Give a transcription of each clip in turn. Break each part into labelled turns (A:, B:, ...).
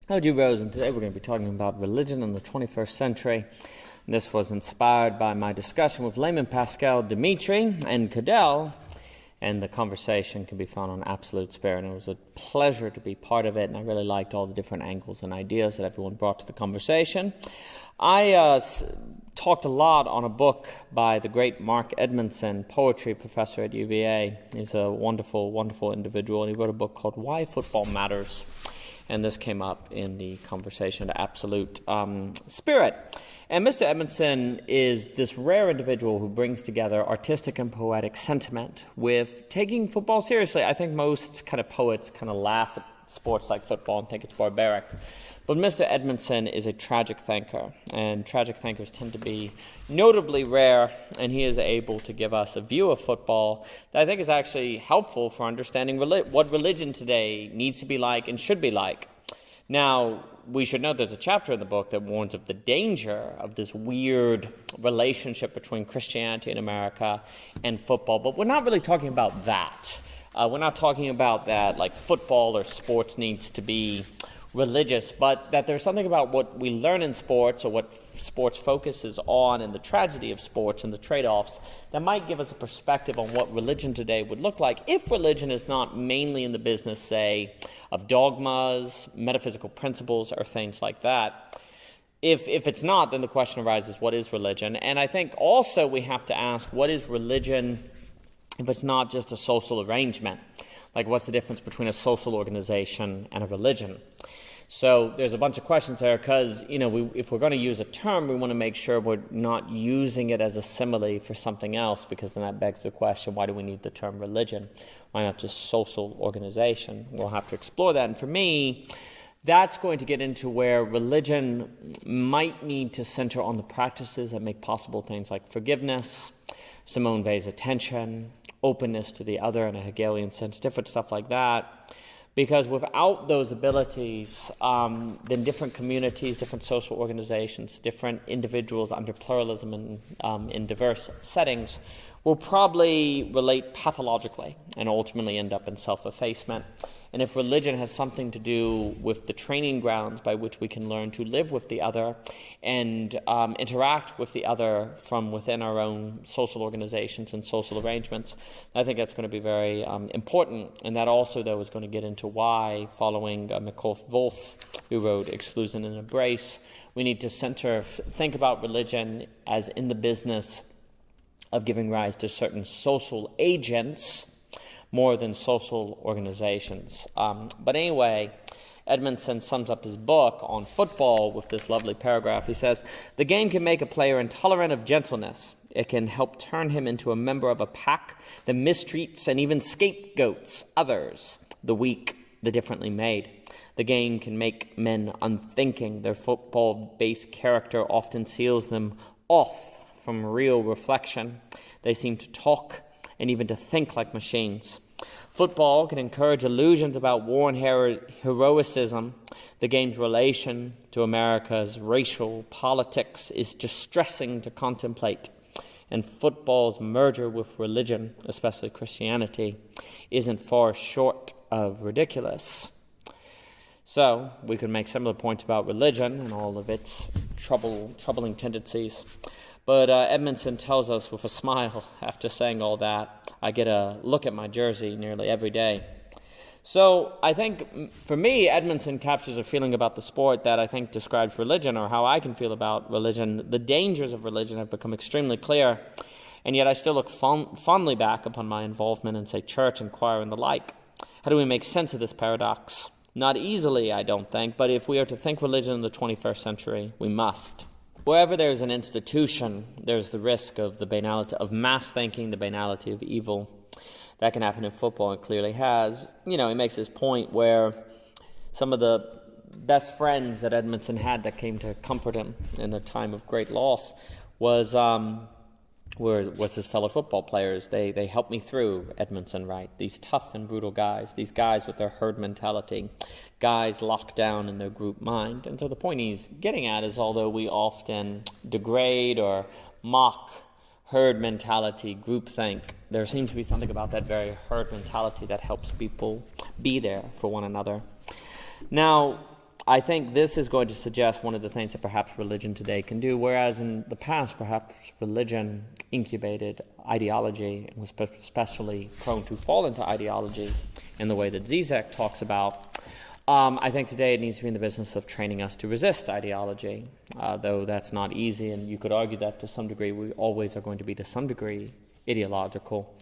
A: Hello, Drew Rose, and today we're going to be talking about religion in the 21st century. And this was inspired by my discussion with Layman, Pascal, Dimitri, and Cadell, and the conversation can be found on Absolute Spirit. And it was a pleasure to be part of it, and I really liked all the different angles and ideas that everyone brought to the conversation. I talked a lot on a book by the great Mark Edmundson, poetry professor at UVA. He's a wonderful, wonderful individual, and he wrote a book called Why Football Matters. And this came up in the conversation to Absolute Spirit. And Mr. Edmundson is this rare individual who brings together artistic and poetic sentiment with taking football seriously. I think most kind of poets kind of laugh at sports like football and think it's barbaric. But Mr. Edmundson is a tragic thinker, and tragic thinkers tend to be notably rare, and he is able to give us a view of football that I think is actually helpful for understanding what religion today needs to be like and should be like. Now, we should know there's a chapter in the book that warns of the danger of this weird relationship between Christianity in America and football, but we're not really talking about that. We're not talking about that like football or sports needs to be religious, but that there's something about what we learn in sports or what sports focuses on and the tragedy of sports and the trade-offs that might give us a perspective on what religion today would look like if religion is not mainly in the business, say, of dogmas, metaphysical principles, or things like that. If it's not, then the question arises, what is religion? And I think also we have to ask, what is religion if it's not just a social arrangement? Like, what's the difference between a social organization and a religion? So there's a bunch of questions there because, if we're going to use a term, we want to make sure we're not using it as a simile for something else, because then that begs the question, why do we need the term religion? Why not just social organization? We'll have to explore that. And for me, that's going to get into where religion might need to center on the practices that make possible things like forgiveness, Simone Weil's attention, openness to the other in a Hegelian sense, different stuff like that. Because without those abilities, then different communities, different social organizations, different individuals under pluralism and in diverse settings will probably relate pathologically and ultimately end up in self-effacement. And if religion has something to do with the training grounds by which we can learn to live with the other and interact with the other from within our own social organizations and social arrangements, I think that's going to be very important. And that also, though, is going to get into why, following Wolf, who wrote Exclusion and Embrace, we need to think about religion as in the business of giving rise to certain social agents more than social organizations. But anyway, Edmundson sums up his book on football with this lovely paragraph. He says, "The game can make a player intolerant of gentleness. It can help turn him into a member of a pack that mistreats and even scapegoats others, the weak, the differently made. The game can make men unthinking. Their football-based character often seals them off from real reflection. They seem to talk and even to think like machines. Football can encourage illusions about war and heroicism. The game's relation to America's racial politics is distressing to contemplate. And football's merger with religion, especially Christianity, isn't far short of ridiculous." So we could make similar points about religion and all of its troubling tendencies. But Edmundson tells us with a smile, after saying all that, I get a look at my jersey nearly every day. So I think, for me, Edmundson captures a feeling about the sport that I think describes religion, or how I can feel about religion. The dangers of religion have become extremely clear, and yet I still look fondly back upon my involvement in, say, church and choir and the like. How do we make sense of this paradox? Not easily, I don't think, but if we are to think religion in the 21st century, we must. Wherever there's an institution, there's the risk of the banality of mass thinking, the banality of evil. That can happen in football, and clearly has. He makes this point where some of the best friends that Edmundson had that came to comfort him in a time of great loss was his fellow football players. They helped me through, Edmundson writes. These tough and brutal guys, these guys with their herd mentality, guys locked down in their group mind. And so the point he's getting at is, although we often degrade or mock herd mentality, groupthink, there seems to be something about that very herd mentality that helps people be there for one another. Now, I think this is going to suggest one of the things that perhaps religion today can do, whereas in the past perhaps religion incubated ideology and was especially prone to fall into ideology in the way that Zizek talks about. I think today it needs to be in the business of training us to resist ideology, though that's not easy, and you could argue that to some degree we always are going to be to some degree ideological.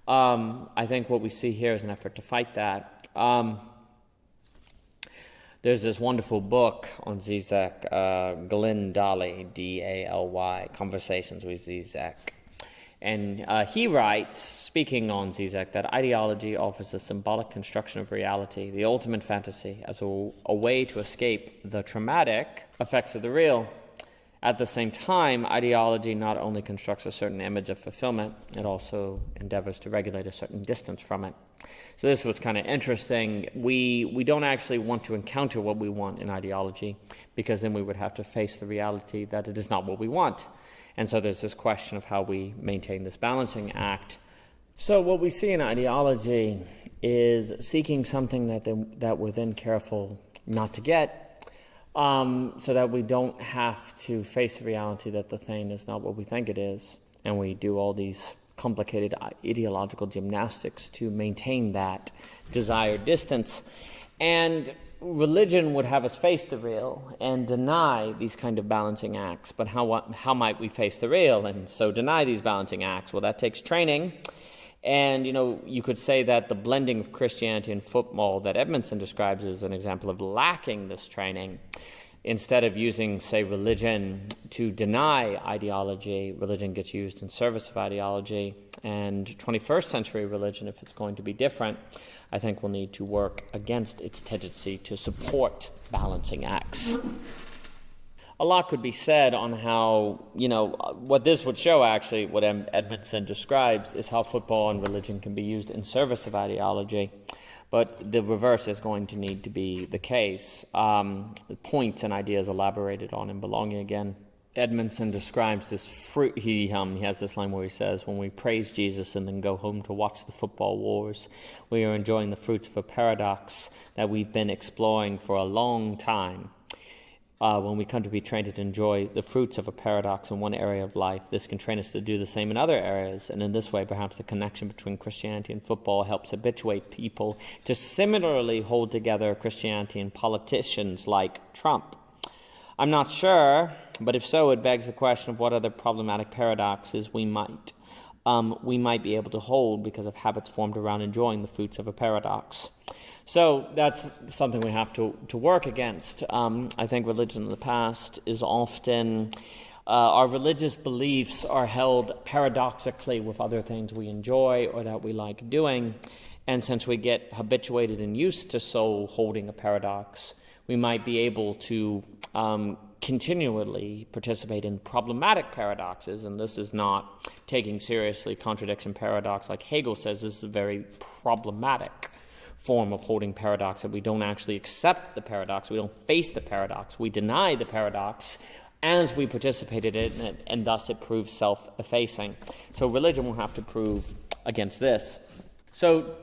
A: I think what we see here is an effort to fight that. There's this wonderful book on Zizek, Daly, D-A-L-Y, Conversations with Zizek. And he writes, speaking on Zizek, that ideology offers a symbolic construction of reality, the ultimate fantasy, as a way to escape the traumatic effects of the real. At the same time, ideology not only constructs a certain image of fulfillment, it also endeavors to regulate a certain distance from it. So this was kind of interesting. We don't actually want to encounter what we want in ideology, because then we would have to face the reality that it is not what we want. And so there's this question of how we maintain this balancing act. So what we see in ideology is seeking something that we're then careful not to get, so that we don't have to face the reality that the thing is not what we think it is. And we do all these complicated ideological gymnastics to maintain that desired distance. And religion would have us face the real and deny these kind of balancing acts. But how might we face the real and so deny these balancing acts? Well, that takes training. And, you could say that the blending of Christianity and football that Edmundson describes is an example of lacking this training. Instead of using, say, religion to deny ideology, religion gets used in service of ideology. And 21st century religion, if it's going to be different, I think will need to work against its tendency to support balancing acts. A lot could be said on how, what this would show actually, what Edmundson describes, is how football and religion can be used in service of ideology. But the reverse is going to need to be the case. The points and ideas elaborated on in Belonging Again. Edmundson describes this fruit. He has this line where he says, when we praise Jesus and then go home to watch the football wars, we are enjoying the fruits of a paradox that we've been exploring for a long time. When we come to be trained to enjoy the fruits of a paradox in one area of life, this can train us to do the same in other areas. And in this way, perhaps the connection between Christianity and football helps habituate people to similarly hold together Christianity and politicians like Trump. I'm not sure, but if so, it begs the question of what other problematic paradoxes we might be able to hold because of habits formed around enjoying the fruits of a paradox. So that's something we have to work against. I think religion in the past is often, our religious beliefs are held paradoxically with other things we enjoy or that we like doing. And since we get habituated and used to so holding a paradox, we might be able to continually participate in problematic paradoxes. And this is not taking seriously contradiction paradox like Hegel says. This is a very problematic form of holding paradox, that we don't actually accept the paradox, we don't face the paradox, we deny the paradox as we participated in it, and thus it proves self-effacing. So religion will have to prove against this. So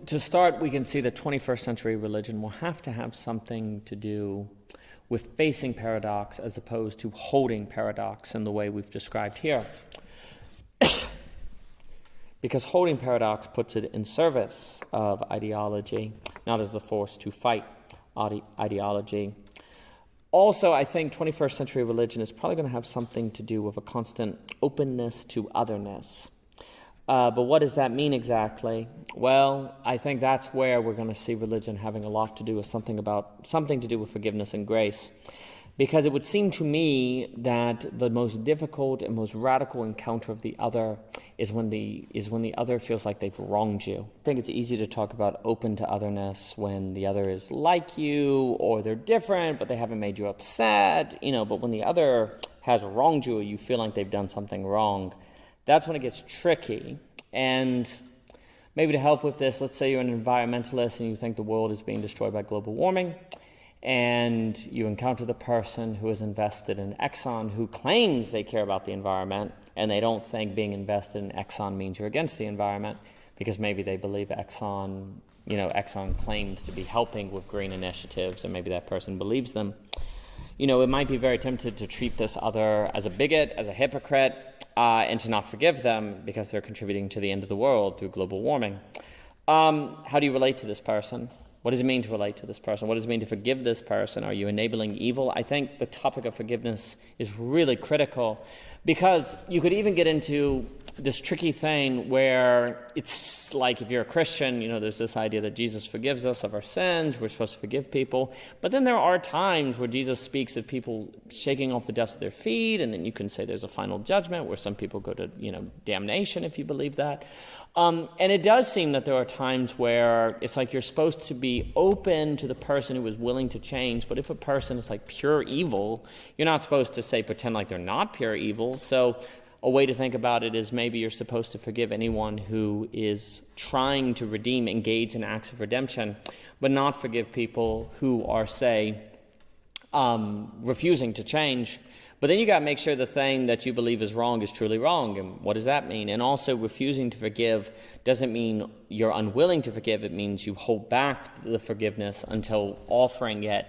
A: to start, we can see that 21st century religion will have to have something to do with facing paradox as opposed to holding paradox in the way we've described here. Because holding paradox puts it in service of ideology, not as the force to fight ideology. Also, I think 21st century religion is probably going to have something to do with a constant openness to otherness. But what does that mean exactly? Well, I think that's where we're going to see religion having a lot to do with something to do with forgiveness and grace. Because it would seem to me that the most difficult and most radical encounter of the other is when the other feels like they've wronged you. I think it's easy to talk about open to otherness when the other is like you or they're different, but they haven't made you upset, but when the other has wronged you or you feel like they've done something wrong, that's when it gets tricky. And maybe to help with this, let's say you're an environmentalist and you think the world is being destroyed by global warming. And you encounter the person who is invested in Exxon who claims they care about the environment, and they don't think being invested in Exxon means you're against the environment, because maybe they believe Exxon Exxon claims to be helping with green initiatives, and maybe that person believes them, it might be very tempted to treat this other as a bigot, as a hypocrite, and to not forgive them because they're contributing to the end of the world through global warming. How do you relate to this person? What does it mean to relate to this person? What does it mean to forgive this person? Are you enabling evil? I think the topic of forgiveness is really critical, because you could even get into this tricky thing where it's like, if you're a Christian, there's this idea that Jesus forgives us of our sins, we're supposed to forgive people. But then there are times where Jesus speaks of people shaking off the dust of their feet, and then you can say there's a final judgment where some people go to, damnation, if you believe that. And it does seem that there are times where it's like you're supposed to be open to the person who is willing to change, but if a person is like pure evil, you're not supposed to pretend like they're not pure evil. So a way to think about it is maybe you're supposed to forgive anyone who is trying to redeem, engage in acts of redemption, but not forgive people who are, refusing to change. But then you got to make sure the thing that you believe is wrong is truly wrong. And what does that mean? And also, refusing to forgive doesn't mean you're unwilling to forgive. It means you hold back the forgiveness until offering it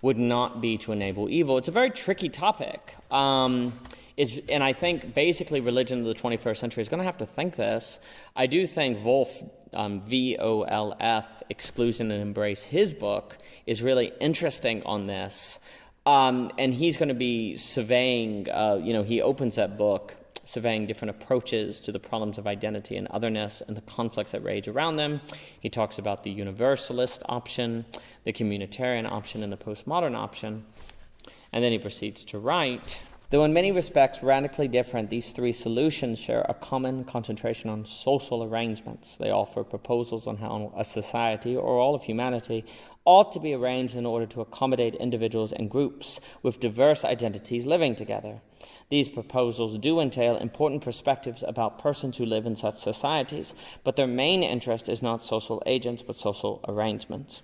A: would not be to enable evil. It's a very tricky topic. And I think basically religion of the 21st century is going to have to think this. I do think Wolf, V-O-L-F, Exclusion and Embrace, his book, is really interesting on this. And he's going to be surveying, he opens that book surveying different approaches to the problems of identity and otherness and the conflicts that rage around them. He talks about the universalist option, the communitarian option, and the postmodern option. And then he proceeds to write, though in many respects radically different, these three solutions share a common concentration on social arrangements. They offer proposals on how a society, or all of humanity, ought to be arranged in order to accommodate individuals and groups with diverse identities living together. These proposals do entail important perspectives about persons who live in such societies, but their main interest is not social agents, but social arrangements.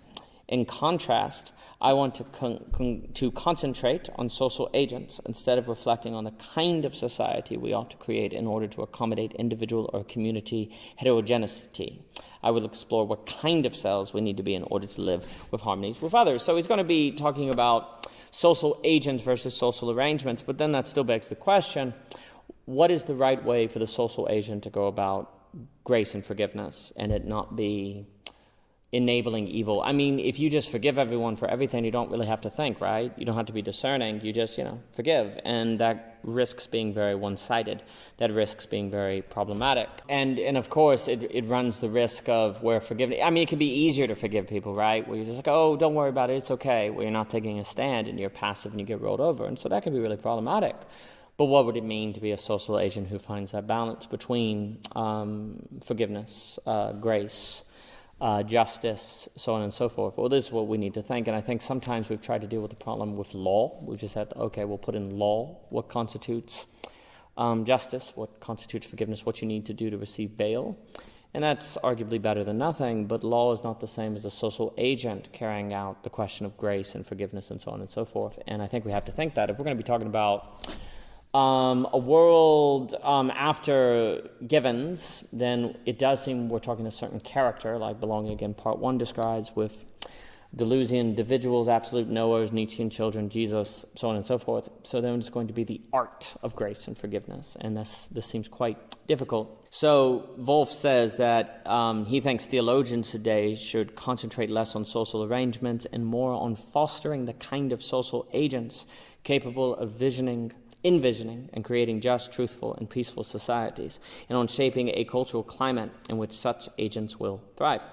A: In contrast, I want to concentrate on social agents instead of reflecting on the kind of society we ought to create in order to accommodate individual or community heterogeneity. I will explore what kind of selves we need to be in order to live with harmonies with others. So he's going to be talking about social agents versus social arrangements, but then that still begs the question, what is the right way for the social agent to go about grace and forgiveness and it not be enabling evil? I mean, if you just forgive everyone for everything, you don't really have to think, right? You don't have to be discerning. You just, forgive. And that risks being very one-sided. That risks being very problematic. And of course, it runs the risk of where forgiveness... I mean, it can be easier to forgive people, right? Where you're just like, oh, don't worry about it, it's okay. Where you're not taking a stand and you're passive and you get rolled over. And so that can be really problematic. But what would it mean to be a social agent who finds that balance between forgiveness, grace, justice, so on and so forth? Well, this is what we need to think. And I think sometimes we've tried to deal with the problem with law. We've just said, okay, we'll put in law what constitutes justice, what constitutes forgiveness, what you need to do to receive bail. And that's arguably better than nothing, but law is not the same as a social agent carrying out the question of grace and forgiveness and so on and so forth. And I think we have to think that if we're going to be talking about a world after givens, then it does seem we're talking a certain character, like Belonging Again, Part 1 describes, with Deleuzian individuals, absolute knowers, Nietzschean children, Jesus, so on and so forth. So then it's going to be the art of grace and forgiveness, and this seems quite difficult. So Wolf says that he thinks theologians today should concentrate less on social arrangements and more on fostering the kind of social agents capable of envisioning and creating just, truthful, and peaceful societies, and on shaping a cultural climate in which such agents will thrive.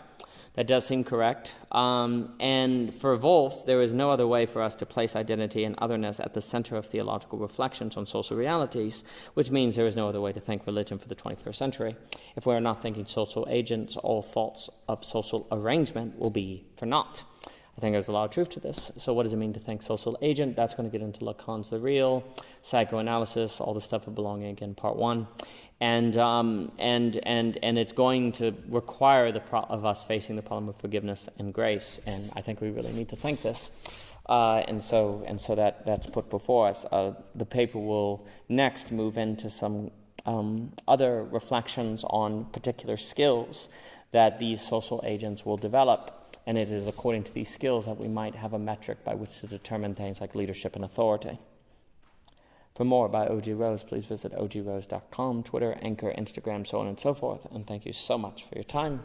A: That does seem correct. And for Wolf, there is no other way for us to place identity and otherness at the center of theological reflections on social realities, which means there is no other way to think religion for the 21st century. If we are not thinking social agents, all thoughts of social arrangement will be for naught. I think there's a lot of truth to this. So what does it mean to think social agent? That's going to get into Lacan's The Real, psychoanalysis, all the stuff of Belonging Again, Part 1. And it's going to require of us facing the problem of forgiveness and grace. And I think we really need to think this. And so that's put before us. The paper will next move into some other reflections on particular skills that these social agents will develop, and it is according to these skills that we might have a metric by which to determine things like leadership and authority. For more about O.G. Rose, please visit ogrose.com, Twitter, Anchor, Instagram, so on and so forth, and thank you so much for your time.